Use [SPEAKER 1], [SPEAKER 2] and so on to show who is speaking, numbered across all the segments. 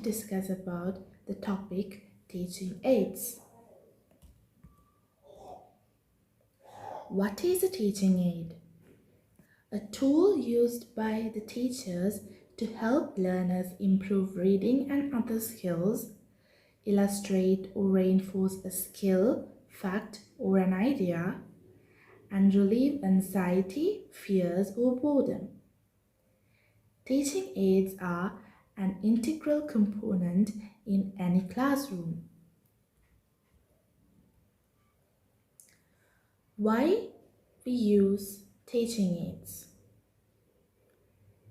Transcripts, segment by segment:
[SPEAKER 1] discuss about the topic teaching aids. What is a teaching aid? A tool used by the teachers to help learners improve reading and other skills, illustrate or reinforce a skill, fact, or an idea, and relieve anxiety, fears, or boredom. Teaching aids are an integral component in any classroom. Why we use teaching aids?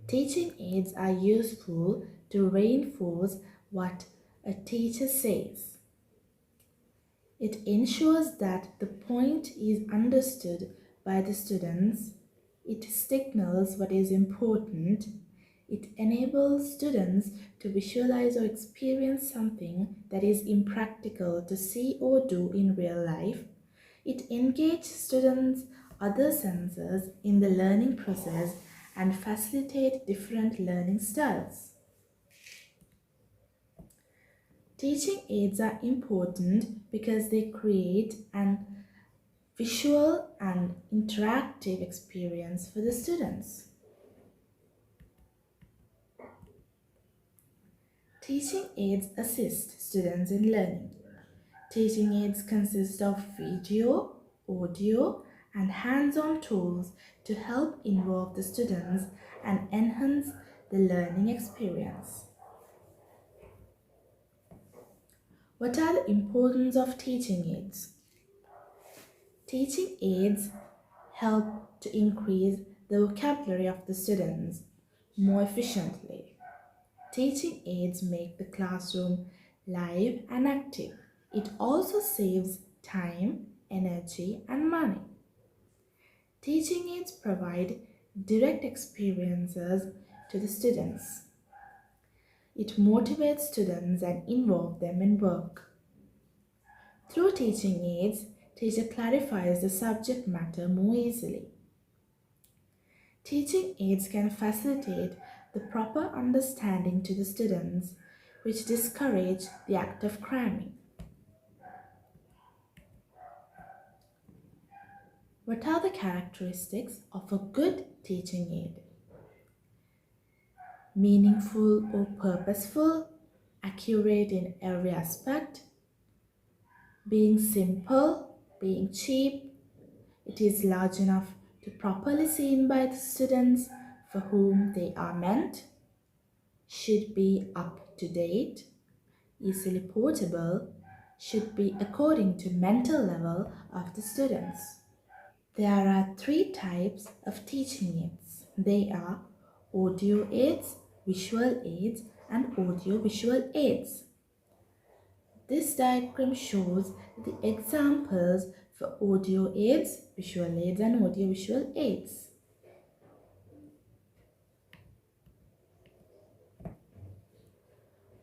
[SPEAKER 1] Teaching aids are useful to reinforce what a teacher says. It ensures that the point is understood by the students. It signals what is important. It enables students to visualize or experience something that is impractical to see or do in real life. It engages students' other senses in the learning process and facilitates different learning styles. Teaching aids are important because they create an visual and interactive experience for the students. Teaching aids assist students in learning. Teaching aids consist of video, audio, and hands-on tools to help involve the students and enhance the learning experience. What are the importance of teaching aids? Teaching aids help to increase the vocabulary of the students more efficiently. Teaching aids make the classroom live and active. It also saves time, energy, and money. Teaching aids provide direct experiences to the students. It motivates students and involves them in work. Through teaching aids, teacher clarifies the subject matter more easily. Teaching aids can facilitate the proper understanding to the students, which discourage the act of cramming. What are the characteristics of a good teaching aid? Meaningful or purposeful, accurate in every aspect, being simple, being cheap, it is large enough to properly seen by the students for whom they are meant, should be up to date, easily portable, should be according to mental level of the students. There are 3 types of teaching aids. They are audio aids, visual aids, and audio-visual aids. This diagram shows the examples for audio aids, visual aids, and audio-visual aids.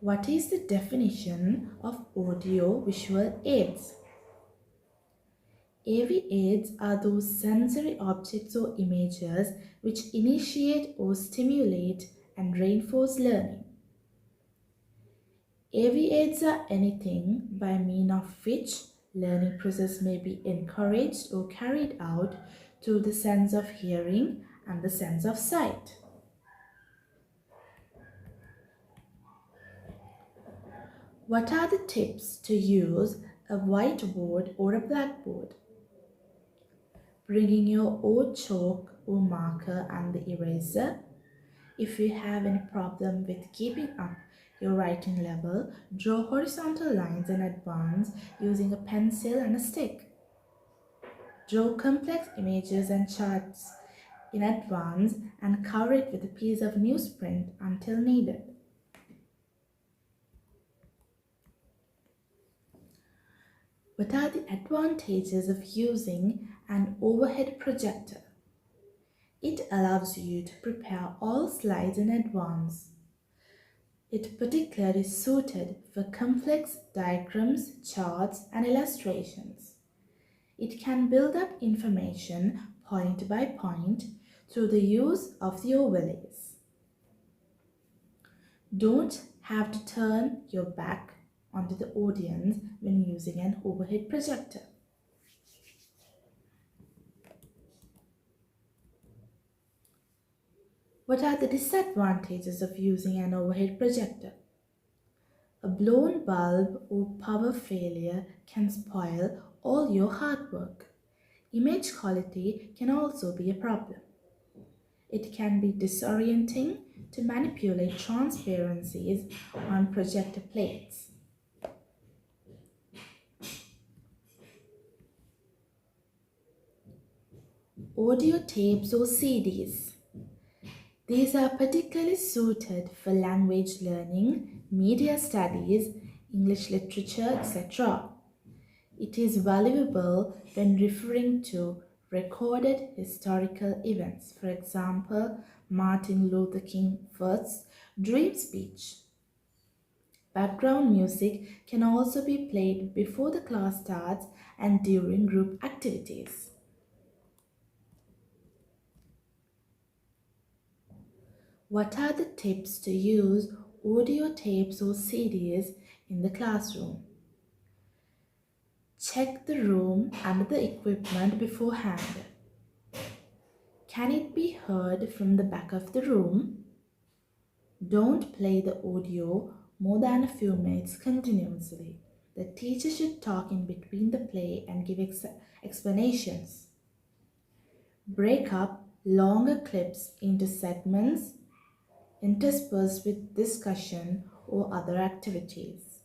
[SPEAKER 1] What is the definition of audio-visual aids? AV aids are those sensory objects or images which initiate or stimulate and reinforce learning. AV aids are anything by means of which learning process may be encouraged or carried out through the sense of hearing and the sense of sight. What are the tips to use a whiteboard or a blackboard? Bringing your own chalk or marker and the eraser. If you have any problem with keeping up your writing level, draw horizontal lines in advance using a pencil and a stick. Draw complex images and charts in advance and cover it with a piece of newsprint until needed. What are the advantages of using an overhead projector? It allows you to prepare all slides in advance. It particularly suited for complex diagrams, charts, and illustrations. It can build up information point by point through the use of the overlays. Don't have to turn your back onto the audience when using an overhead projector. What are the disadvantages of using an overhead projector? A blown bulb or power failure can spoil all your hard work. Image quality can also be a problem. It can be disorienting to manipulate transparencies on projector plates. Audio tapes or CDs. These are particularly suited for language learning, media studies, English literature, etc. It is valuable when referring to recorded historical events, for example, Martin Luther King First's Dream Speech. Background music can also be played before the class starts and during group activities. What are the tips to use audio tapes or CDs in the classroom? Check the room and the equipment beforehand. Can it be heard from the back of the room? Don't play the audio more than a few minutes continuously. The teacher should talk in between the play and give explanations. Break up longer clips into segments interspersed with discussion or other activities.